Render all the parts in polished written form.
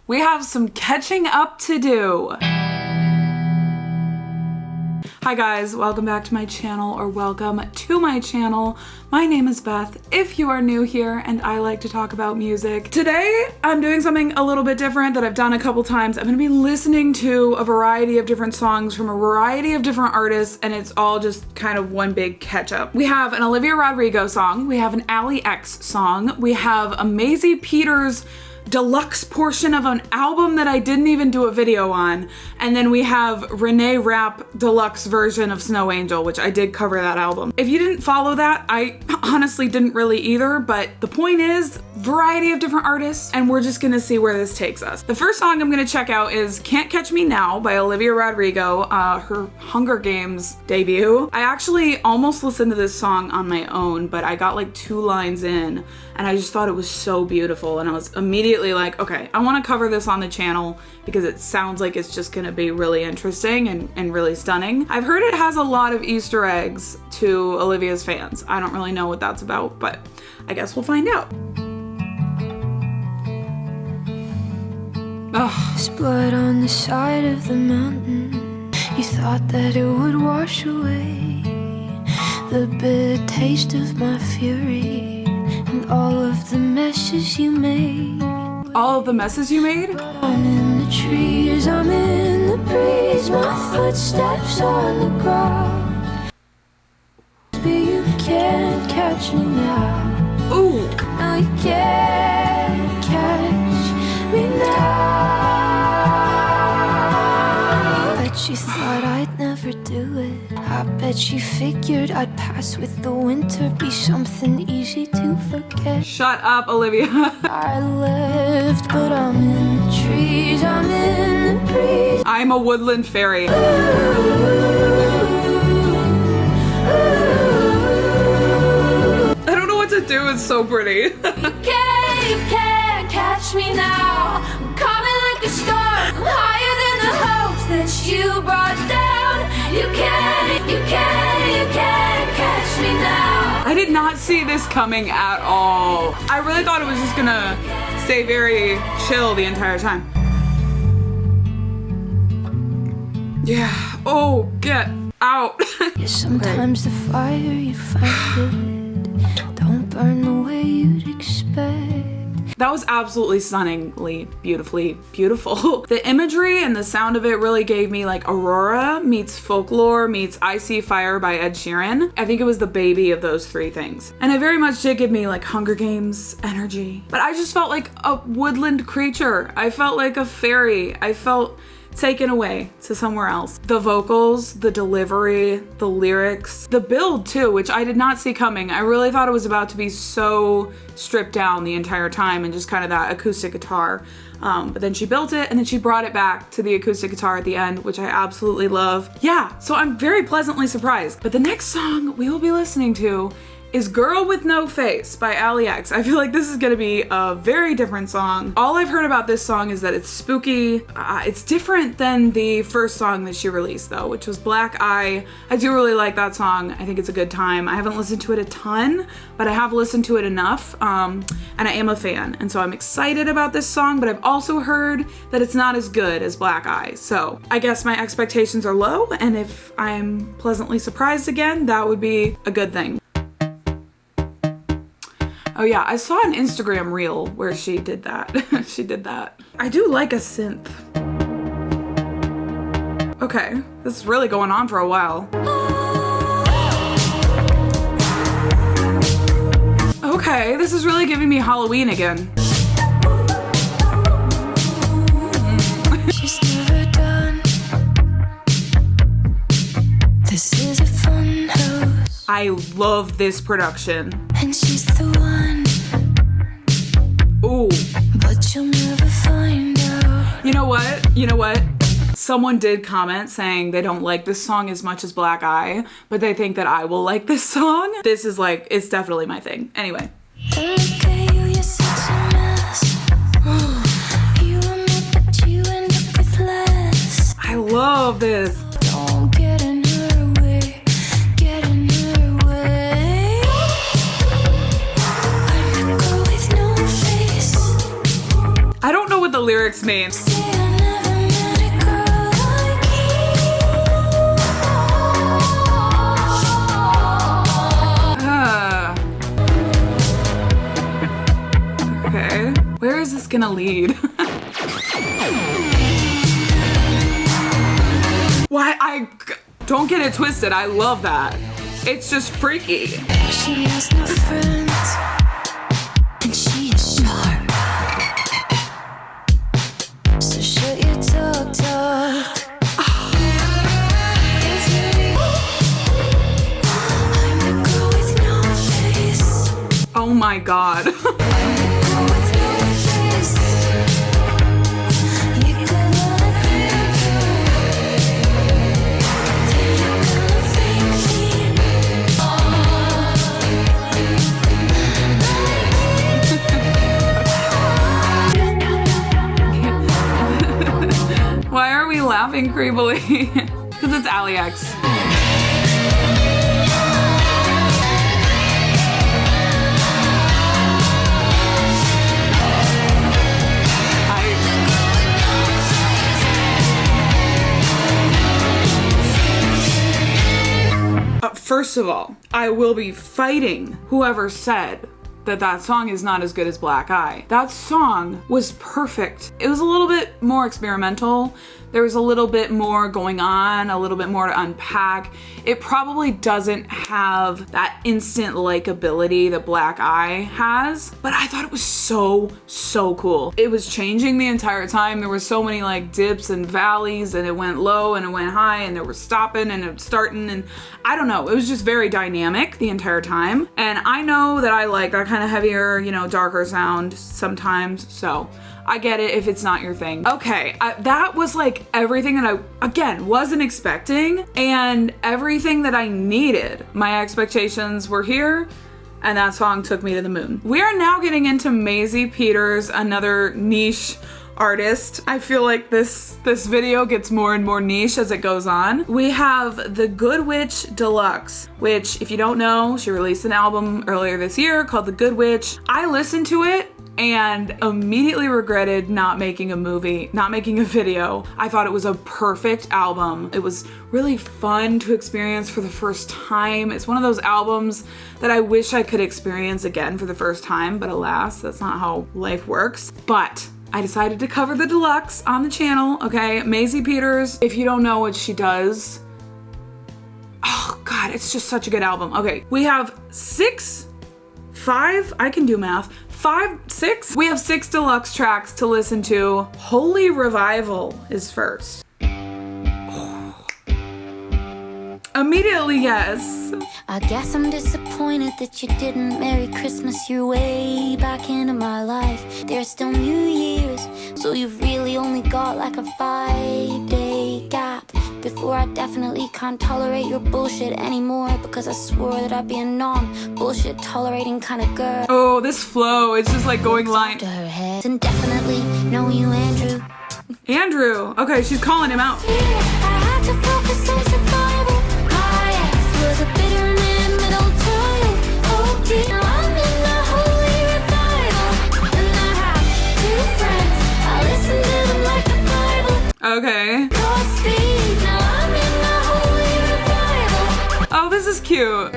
We have some catching up to do. Hi guys, welcome back to my channel, or welcome to my channel. My name is Beth, if you are new here, and I like to talk about music. Today, I'm doing something a little bit different that I've done a couple times. I'm gonna be listening to a variety of different songs from a variety of different artists, and it's all just kind of one big catch up. We have an Olivia Rodrigo song, we have an Allie X song, we have a Maisie Peters deluxe portion of an album that I didn't even do a video on, and then we have Reneé Rapp deluxe version of Snow Angel, which I did cover that album. If you didn't follow that, I honestly didn't really either, but the point is, variety of different artists, and we're just gonna see where this takes us. The first song I'm gonna check out is Can't Catch Me Now by Olivia Rodrigo, her Hunger Games debut. I actually almost listened to this song on my own, but I got like 2 lines in, and I just thought it was so beautiful, and I was immediately like, okay, I want to cover this on the channel because it sounds like it's just gonna be really interesting and really stunning. I've heard it has a lot of Easter eggs to Olivia's fans. I don't really know what that's about, but I guess we'll find out. There's blood on the side of the mountain. You thought that it would wash away the bitter taste of my fury and all of the messes you made. All of the messes you made? I'm in the trees, I'm in the breeze, my footsteps on the ground. But you can't catch me now. Ooh. No, you can't catch me now. Bet you thought I'd never do it. I bet you figured I'd pass with the winter, be something easy to forget. Shut up, Olivia. I left, but I'm in the trees, I'm in the breeze. I'm a woodland fairy. I don't know what to do, it's so pretty. You can't catch me now. I'm coming like a storm, higher than the hopes that you brought down. You can't catch me now. I did not see this coming at all. I really thought it was just gonna stay very chill the entire time. Yeah, oh, get out. Yeah, sometimes the fire you find it don't burn the way you'd expect. That was absolutely stunningly, beautifully beautiful. The imagery and the sound of it really gave me like Aurora meets Folklore meets I See Fire by Ed Sheeran. I think it was the baby of those 3 things. And it very much did give me like Hunger Games energy. But I just felt like a woodland creature. I felt like a fairy. I felt taken away to somewhere else. The vocals, the delivery, the lyrics, the build too, which I did not see coming. I really thought it was about to be so stripped down the entire time and just kind of that acoustic guitar. But then she built it and then she brought it back to the acoustic guitar at the end, which I absolutely love. Yeah, so I'm very pleasantly surprised. But the next song we will be listening to is Girl With No Face by Allie X. I feel like this is gonna be a very different song. All I've heard about this song is that it's spooky. It's different than the first song that she released though, which was Black Eye. I do really like that song. I think it's a good time. I haven't listened to it a ton, but I have listened to it enough, and I am a fan. And so I'm excited about this song, but I've also heard that it's not as good as Black Eye. So I guess my expectations are low, and if I'm pleasantly surprised again, that would be a good thing. Oh yeah, I saw an Instagram reel where she did that. She did that. I do like a synth. Okay, this is really going on for a while. Okay, this is really giving me Halloween again. She's never done. This is a fun house. I love this production. And she's the one. Ooh. But you'll never find out. You know what? You know what? Someone did comment saying they don't like this song as much as Black Eye, but they think that I will like this song. This is like, it's definitely my thing. Anyway. Okay, you're such a mess. You were more, but you end up with less. I love this. Don't get in her way. Get in her way. I'm a girl with no face. I don't know what the lyrics lyrics mean. Okay, where is this gonna lead? Why, don't get it twisted, I love that. It's just freaky. She has no friends, and she is sharp. So shut your talk. I'm the girl with no face. Oh my god. Why are we laughing creepily? Because it's Allie X. First of all, I will be fighting whoever said that song is not as good as Black Eye. That song was perfect. It was a little bit more experimental. There was a little bit more going on, a little bit more to unpack. It probably doesn't have that instant likability that Black Eye has, but I thought it was so cool. It was changing the entire time. There were so many like dips and valleys, and it went low and it went high, and there was stopping and it was starting, and I don't know. It was just very dynamic the entire time. And I know that I like that kind of heavier, you know, darker sound sometimes, so I get it if it's not your thing. Okay, that was like everything that I, again, wasn't expecting, and everything that I needed. My expectations were here, and that song took me to the moon. We are now getting into Maisie Peters, another niche artist. I feel like this video gets more and more niche as it goes on. We have the Good Witch Deluxe, which, if you don't know, she released an album earlier this year called The Good Witch. I listened to it and immediately regretted not making a video. I thought it was a perfect album. It was really fun to experience for the first time. It's one of those albums that I wish I could experience again for the first time, but alas, that's not how life works. But I decided to cover the deluxe on the channel, okay? Maisie Peters, if you don't know what she does, oh God, it's just such a good album. Okay, we have six, I can do math. 5, 6? We have 6 deluxe tracks to listen to. Holy Revival is first. Immediately, yes. I guess I'm disappointed that you didn't Merry Christmas your way back into my life. There's still New Year's, so you've really only got like a 5-day gap before I definitely can't tolerate your bullshit anymore, because I swore that I'd be a non-bullshit tolerating kind of girl. Oh, this flow, it's just like going line. To her head. And definitely know you, Andrew. Andrew, okay, she's calling him out. I had to focus on survival. My ex was a bitter man, middle child. Oh dear, now I'm in the holy revival, and I have 2 friends. I listen to them like the Bible. Okay. Godspeed, now I'm in the holy revival. Oh, this is cute.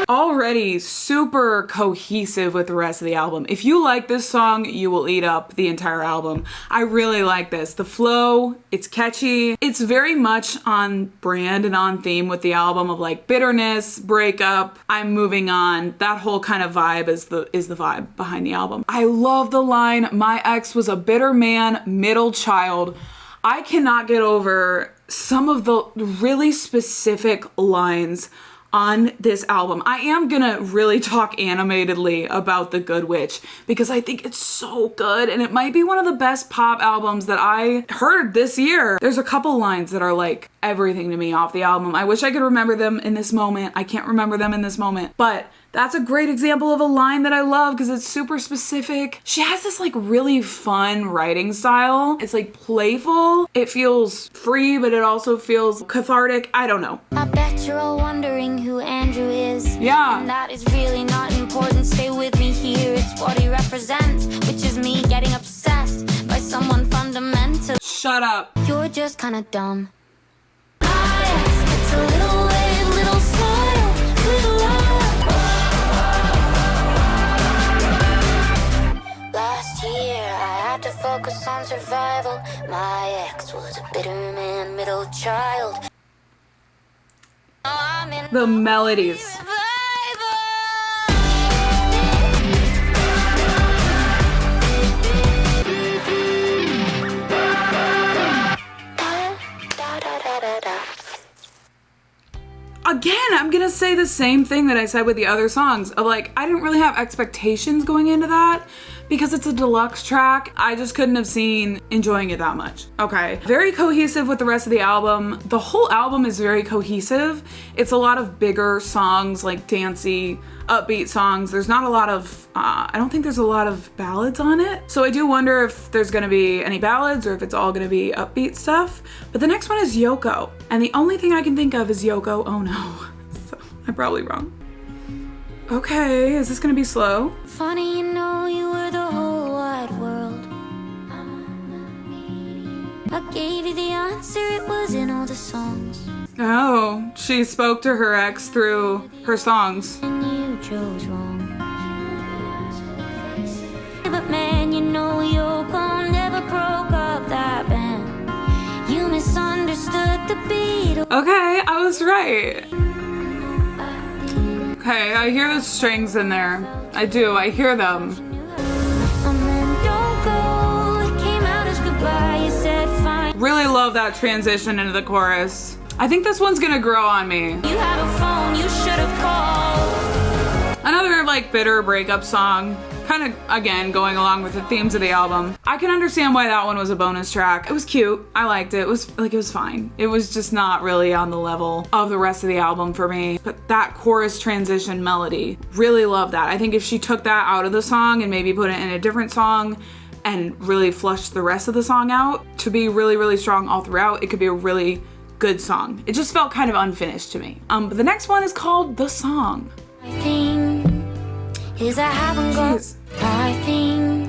Already super cohesive with the rest of the album. If you like this song, you will eat up the entire album. I really like this. The flow, it's catchy. It's very much on brand and on theme with the album of like bitterness, breakup, I'm moving on. That whole kind of vibe is the vibe behind the album. I love the line, my ex was a bitter man, middle child. I cannot get over some of the really specific lines on this album. I am gonna really talk animatedly about The Good Witch because I think it's so good, and it might be one of the best pop albums that I heard this year. There's a couple lines that are like everything to me off the album. I wish I could remember them in this moment. I can't remember them in this moment, but that's a great example of a line that I love because it's super specific. She has this like really fun writing style. It's like playful. It feels free, but it also feels cathartic. I don't know. I bet you're all wondering who Andrew is. Yeah. And that is really not important. Stay with me here. It's what he represents, which is me getting obsessed shut up. You're just kinda dumb. It's a little wave, little smile, little love. Last year I had to focus on survival. My ex was a bitter man, middle child. The melodies. Again, I'm gonna say the same thing that I said with the other songs of like, I didn't really have expectations going into that because it's a deluxe track. I just couldn't have seen enjoying it that much. Okay. Very cohesive with the rest of the album. The whole album is very cohesive. It's a lot of bigger songs, like dancey, upbeat songs. There's not a lot of, I don't think there's a lot of ballads on it. So I do wonder if there's gonna be any ballads or if it's all gonna be upbeat stuff. But the next one is Yoko. And the only thing I can think of is Yoko Oh No. So I'm probably wrong. Okay, is this gonna be slow? Funny, you know you were the whole wide world. I gave you the answer, it was in all the songs. Oh, she spoke to her ex through her songs. And you chose wrong. But man, you know Yoko never broke up that band. You misunderstood the beat. Okay, I was right. Okay, I hear the strings in there. I do, I hear them. Really love that transition into the chorus. I think this one's gonna grow on me. You had a phone, you should have called. Another like bitter breakup song. Kind of, again, going along with the themes of the album. I can understand why that one was a bonus track. It was cute. I liked it. It was fine. It was just not really on the level of the rest of the album for me. But that chorus transition melody, really love that. I think if she took that out of the song and maybe put it in a different song and really flushed the rest of the song out to be really, really strong all throughout, it could be a really good song. It just felt kind of unfinished to me. But the next one is called The Song. I think is I haven't got. I think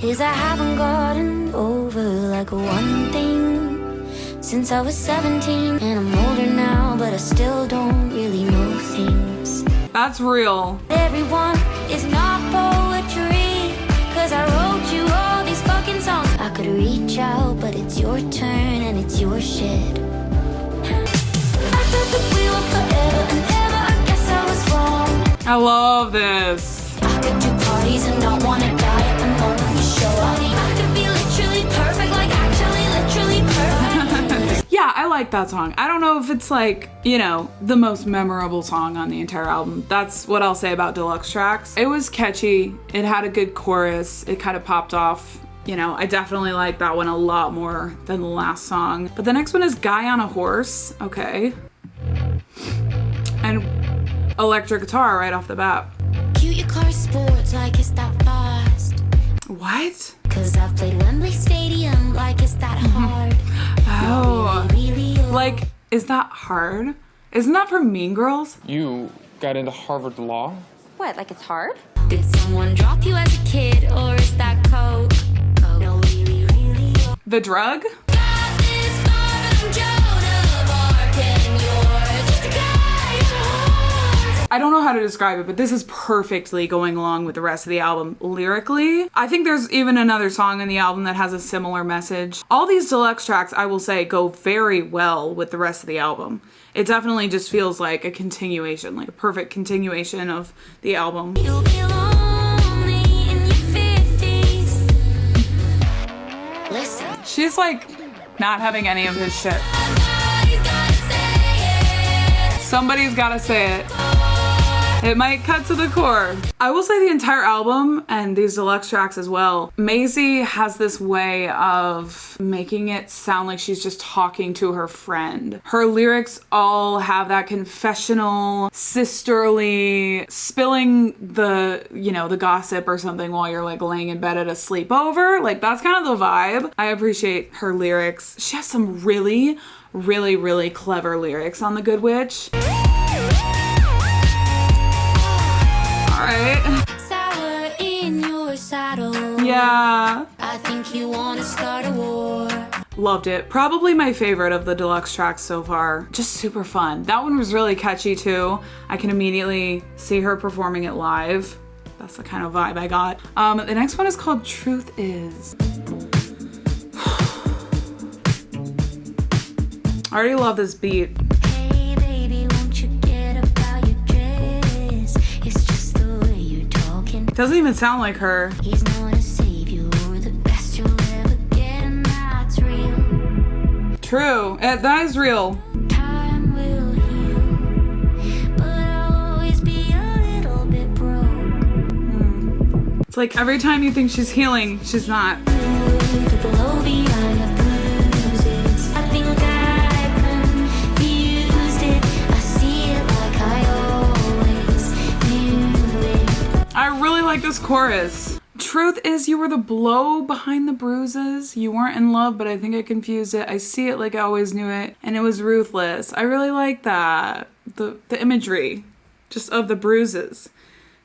is I haven't gotten over like one thing since I was 17, and I'm older now, but I still don't really know things. That's real. Everyone is not poetry, 'cause I wrote you all these fucking songs. I could reach out, but it's your turn and it's your shit. I thought that we were forever and ever. I guess I was wrong. I love this. I could do parties and not wanna die at the moment you show up. I could be literally perfect, like actually literally perfect. Yeah, I like that song. I don't know if it's like, you know, the most memorable song on the entire album. That's what I'll say about deluxe tracks. It was catchy. It had a good chorus. It kind of popped off. You know, I definitely like that one a lot more than the last song. But the next one is Guy on a Horse. Okay. And electric guitar right off the bat. Cute your car sports like it's that fast. What? 'Cause I've played Wembley Stadium like it's that hard. Oh. Really, really Like, is that hard? Isn't that from Mean Girls? You got into Harvard Law? What, like it's hard? Did someone drop you as a kid, or is that coke? No, really, really. The drug? Got this far, but I'm Joan of Arc, and you're just a guy on a horse. I don't know how to describe it, but this is perfectly going along with the rest of the album lyrically. I think there's even another song in the album that has a similar message. All these deluxe tracks, I will say, go very well with the rest of the album. It definitely just feels like a continuation, like a perfect continuation of the album. You'll be lonely in your 50s. Listen. She's like not having any of his shit. Somebody's gotta say it. It might cut to the core. I will say the entire album and these deluxe tracks as well, Maisie has this way of making it sound like she's just talking to her friend. Her lyrics all have that confessional, sisterly, spilling the, you know, the gossip or something while you're like laying in bed at a sleepover. Like that's kind of the vibe. I appreciate her lyrics. She has some really, really, really clever lyrics on The Good Witch. Alright. Sour in your saddle. Yeah. I think you wanna start a war. Loved it. Probably my favorite of the deluxe tracks so far. Just super fun. That one was really catchy too. I can immediately see her performing it live. That's the kind of vibe I got. The next one is called Truth Is. I already love this beat. Hey baby, won't you get about your dress? It's just the way you're talking. Doesn't even sound like her. He's not a savior or the best you'll ever get, and that's real. True. That is real. Time will heal, but I'll always be a little bit broke. It's like every time you think she's healing, she's not. The blow behind the bruises. I think I confused it. I see it like I always knew it. I really like this chorus. Truth is, you were the blow behind the bruises. You weren't in love, but I think I confused it. I see it like I always knew it, and it was ruthless. I really like that. The imagery just of the bruises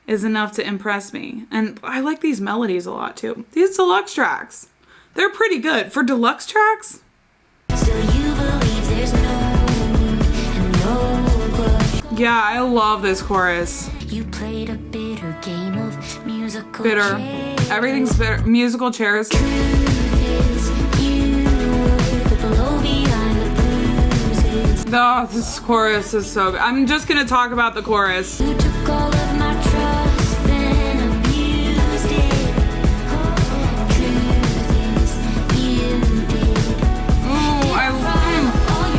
is enough to impress me. And I like these melodies a lot too. These deluxe tracks, they're pretty good. For deluxe tracks, Still you believe there's no wound and no grudge. yeah, I love this chorus. You played a bitter game of musical Bitter. chairs. Everything's bitter. Musical chairs. Truth is, you were the blow behind the bruises. Oh, this chorus is so good. I'm just gonna talk about the chorus. You took all of my trust and abused it. Truth is, you did.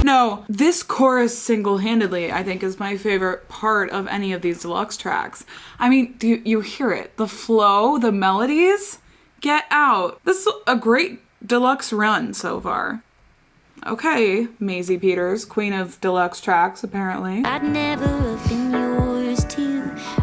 No, this chorus single-handedly, I think, is my favorite part of any of these deluxe tracks. I mean, do you hear it? The flow, the melodies, get out. This is a great deluxe run so far. Okay, Maisie Peters, queen of deluxe tracks, apparently. I'd never have been yours to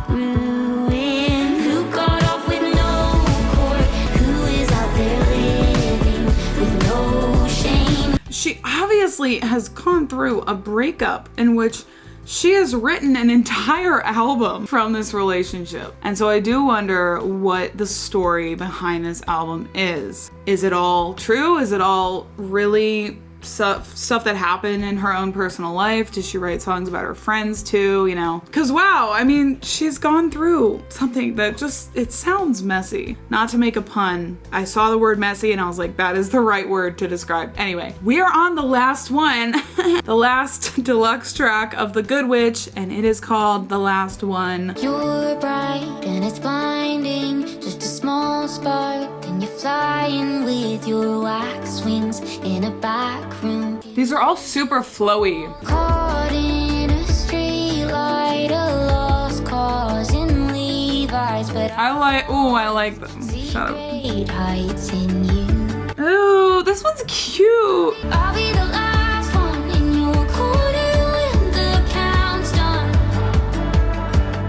ruin. Who got off with no court? Who is out there living with no shame? She obviously has gone through a breakup in which she has written an entire album from this relationship. And so I do wonder what the story behind this album is. Is it all true? Is it all really stuff that happened in her own personal life? Does she write songs about her friends too, you know? Because wow, I mean, she's gone through something that just, it sounds messy. Not to make a pun, I saw the word messy and I was like, that is the right word to describe. Anyway, we are on the last one, the last deluxe track of The Good Witch, and it is called The Last One. You're bright and it's blinding, just a small spark, and you're flying with your wax wings in a back room. These are all super flowy. Caught in a street light, a lost cause in Levi's, but I like them. Shut up. great heights in you. Ooh, this one's cute. I'll be the last one in your corner when the count's done.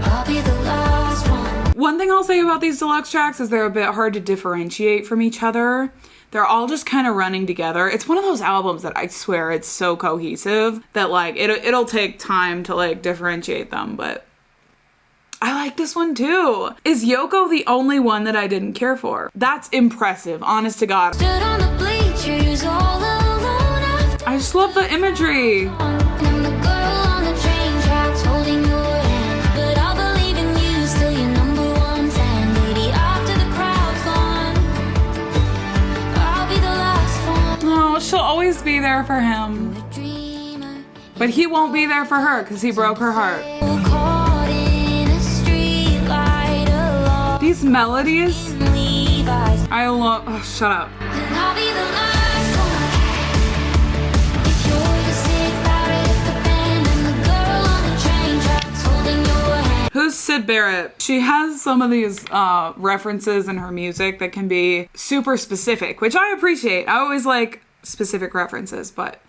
I'll be the last one. One thing I'll say about these deluxe tracks is they're a bit hard to differentiate from each other. They're all just kind of running together. It's one of those albums that I swear it's so cohesive that like it'll take time to like differentiate them, but I like this one too. Is Yoko the only one that I didn't care for? That's impressive, honest to God. Stood on the bleachers all alone after I just love the imagery. I'm the girl on the train tracks holding your hand, but I'll believe in you, still your number one fan. Maybe after the crowd's gone, I'll be the last one. Oh, she'll always be there for him. A dreamer, But he won't be there for her because he broke her heart. caught in a street light, a lost These melodies, in Levi's. I love. Oh, shut up. And I'll be the last one. If you're the sick Barrett of the band, and the girl on the train tracks holding your hand. Who's Syd Barrett? She has some of these references in her music that can be super specific, which I appreciate. I always like specific references, but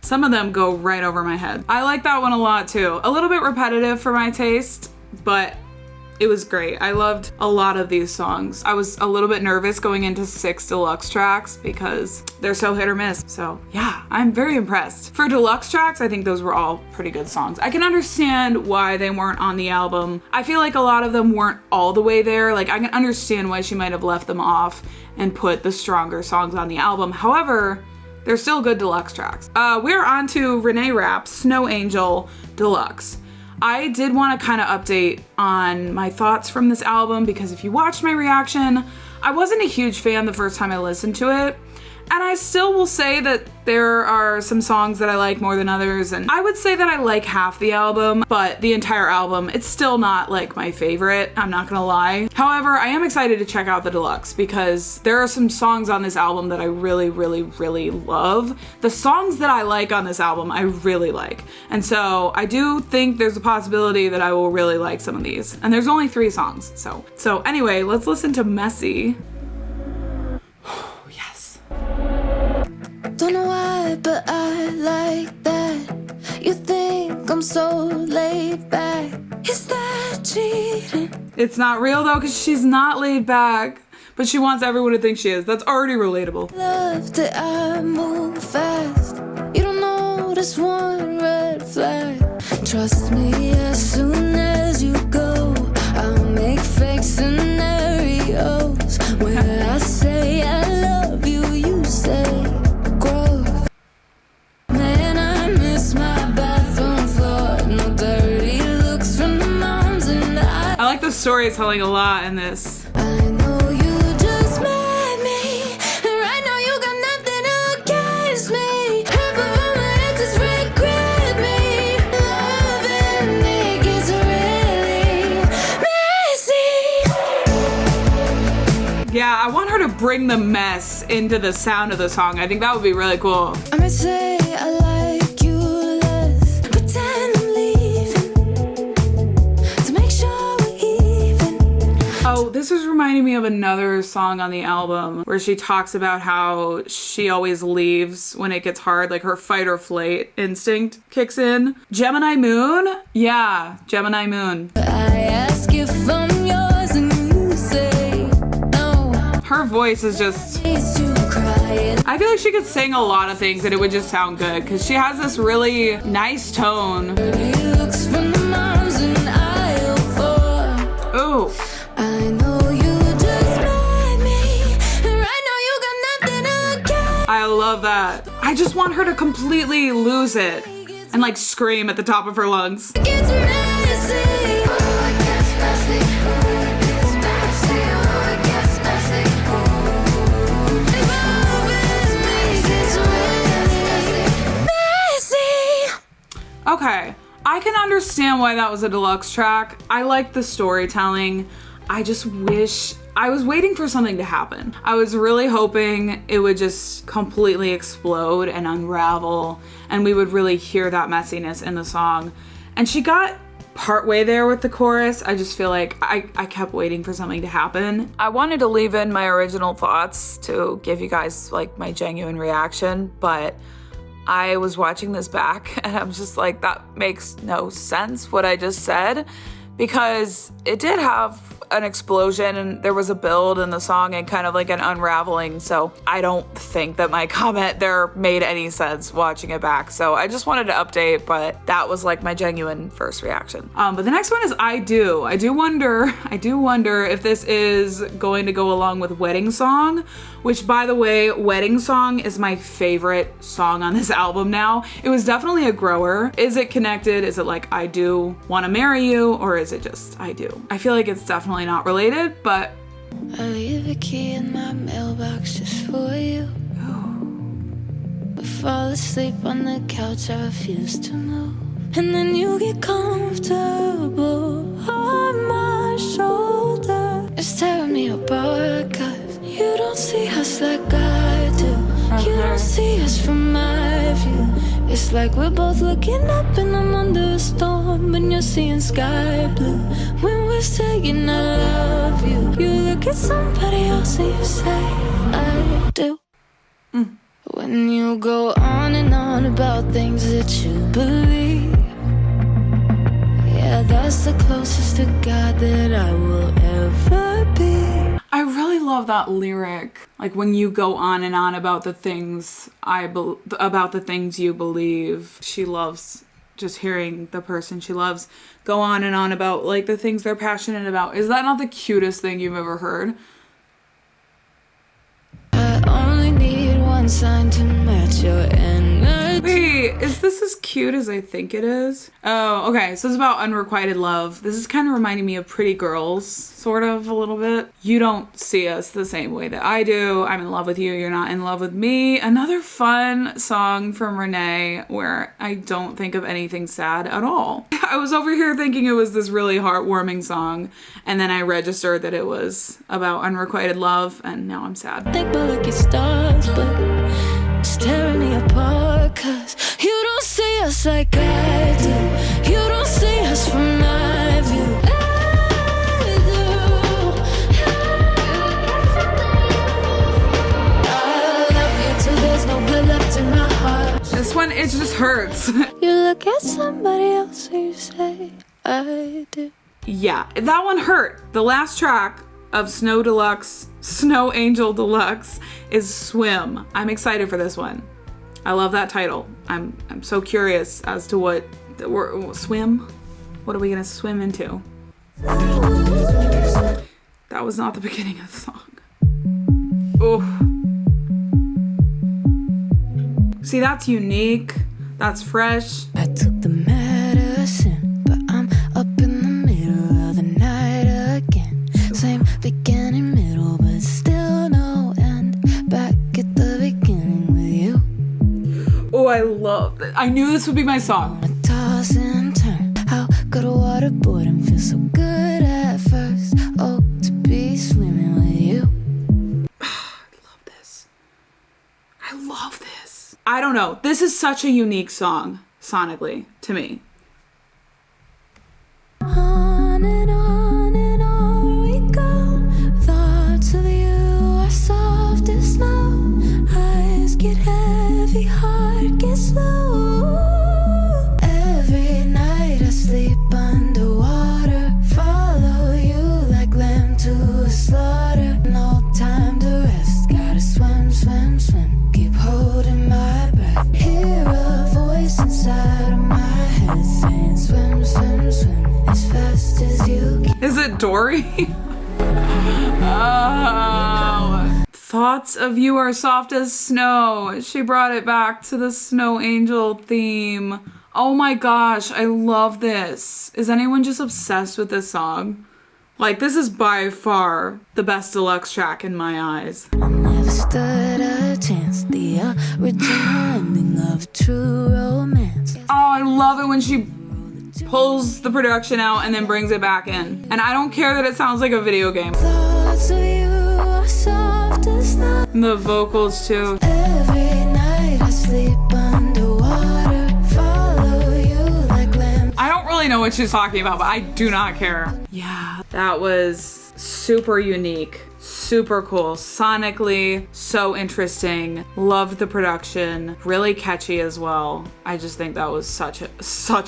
some of them go right over my head. I like that one a lot too. A little bit repetitive for my taste, but it was great. I loved a lot of these songs. I was a little bit nervous going into 6 deluxe tracks because they're so hit or miss. So yeah, I'm very impressed. For deluxe tracks, I think those were all pretty good songs. I can understand why they weren't on the album. I feel like a lot of them weren't all the way there. Like I can understand why she might have left them off and put the stronger songs on the album. However, they're still good deluxe tracks. We're on to Reneé Rapp's Snow Angel Deluxe. I did want to kind of update on my thoughts from this album because if you watched my reaction, I wasn't a huge fan the first time I listened to it. And I still will say that there are some songs that I like more than others, and I would say that I like half the album, but the entire album, it's still not like my favorite, I'm not gonna lie. However, I am excited to check out the deluxe because there are some songs on this album that I really, really, really love. The songs that I like on this album, I really like. And so I do think there's a possibility that I will really like some of these. And there's only 3 songs, so anyway, let's listen to Messy. Don't know why, but I like that. You think I'm so laid back. Is that cheating? It's not real though, because she's not laid back, but she wants everyone to think she is. That's already relatable. Love that I move fast. You don't notice one red flag. Trust me, as soon as you go, I'll make fake scenarios. When I say I love you, you say I like the storytelling a lot in this. I know you just met me, and right now you got nothing against me. Half of all my exes regret me. Loving me gets really messy. Yeah, I want her to bring the mess into the sound of the song. I think that would be really cool. I might say I like you less, pretend I'm leaving to make sure we're even. Oh, this is reminding me of another song on the album where she talks about how she always leaves when it gets hard, like her fight or flight instinct kicks in. Gemini Moon? Yeah, Gemini Moon. I ask if I'm yours and you say no. Her voice is just... It's you crying. I feel like she could sing a lot of things and it would just sound good because she has this really nice tone. He looks from the moms in aisle 4. Ooh. I know you just met me, and right now you got nothing against. I love that. I just want her to completely lose it and like scream at the top of her lungs. It gets messy. Oh, it gets messy. Oh, it gets messy. Oh, it gets messy. Loving me gets really messy. Okay, I can understand why that was a deluxe track. I like the storytelling. I just wish, I was waiting for something to happen. I was really hoping it would just completely explode and unravel and we would really hear that messiness in the song. And she got partway there with the chorus. I just feel like I kept waiting for something to happen. I wanted to leave in my original thoughts to give you guys like my genuine reaction, but I was watching this back and I'm just like, that makes no sense what I just said, because it did have an explosion and there was a build in the song and kind of like an unraveling. So I don't think that my comment there made any sense watching it back. So I just wanted to update, but that was like my genuine first reaction. But the next one is I Do wonder if this is going to go along with Wedding Song, which by the way, Wedding Song is my favorite song on this album now. It was definitely a grower. Is it connected? Is it like I Do Want to Marry You? Or is it just I Do? I feel like it's definitely not related, but I leave a key in my mailbox just for you. We fall asleep on the couch, I refuse to move. And then you get comfortable on my shoulder. It's tearing me apart, 'cause you don't see us like I do. You don't see us from my view. It's like we're both looking up and I'm under a storm, and you're seeing sky blue. When we're saying I love you, you look at somebody else and you say I do. When you go on and on about things that you believe, yeah, that's the closest to God that I will ever be. I really love that lyric. Like when you go on and on about the things about the things you believe. She loves just hearing the person she loves go on and on about like the things they're passionate about. Is that not the cutest thing you've ever heard? I only need one consigned to match your energy. Wait, is this as cute as I think it is? Oh, okay, so it's about unrequited love. This is kind of reminding me of Pretty Girls, sort of, a little bit. You don't see us the same way that I do. I'm in love with you, you're not in love with me. Another fun song from Reneé where I don't think of anything sad at all. I was over here thinking it was this really heartwarming song, and then I registered that it was about unrequited love, and now I'm sad. Think but look at stars, but it's tearing me apart, 'cause you don't see us like I do. You don't see us from my view. I do. I love you till there's no blood left in my heart. This one, it just hurts. You look at somebody else and you say, I do. Yeah, that one hurt. The last track of Snow Angel Deluxe is Swim. I'm excited for this one. I love that title. I'm so curious as to what swim. What are we gonna swim into? That was not the beginning of the song. Oh. See, that's unique. That's fresh. I took the medicine, but I'm up in the middle of the night again. Same beginning, middle, but still no end. Back at the beginning with you. Oh, I love it. I knew this would be my song. Wanna toss and turn. How could a waterboard and feel so good at first? Oh, to be swimming with you. I love this. I love this. I don't know. This is such a unique song, sonically, to me. On and on we go. Thoughts of you are soft as snow. Eyes get heavy, heart gets slow. Every night I sleep underwater. Follow you like lamb to a slaughter. No time to rest. Gotta swim, swim, swim. Keep holding my breath. Hear a voice inside of my head saying swim, swim, swim. As fast as you can. Is it Dory? Oh. Thoughts of you are soft as snow. She brought it back to the Snow Angel theme. Oh my gosh, I love this. Is anyone just obsessed with this song? Like, this is by far the best deluxe track in my eyes. I never stood a chance. The original ending of true romance. Oh, I love it when she pulls the production out and then brings it back in. And I don't care that it sounds like a video game. Thoughts of you are soft as snow. And the vocals too. Every night I sleep underwater. Follow you like lamb. I don't really know what she's talking about, but I do not care. Yeah, that was super unique. Super cool. Sonically, so interesting. Loved the production. Really catchy as well. I just think that was such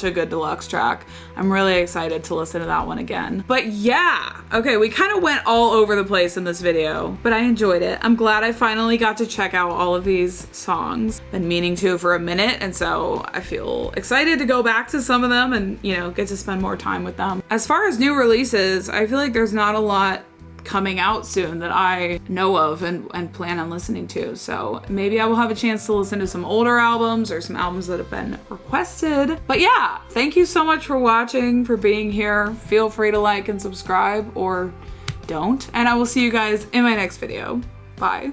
a good deluxe track. I'm really excited to listen to that one again. But yeah, okay, we kind of went all over the place in this video, but I enjoyed it. I'm glad I finally got to check out all of these songs. Been meaning to for a minute, and so I feel excited to go back to some of them and, you know, get to spend more time with them. As far as new releases, I feel like there's not a lot coming out soon that I know of and plan on listening to. So maybe I will have a chance to listen to some older albums or some albums that have been requested. But yeah, thank you so much for watching, for being here. Feel free to like and subscribe or don't. And I will see you guys in my next video. Bye.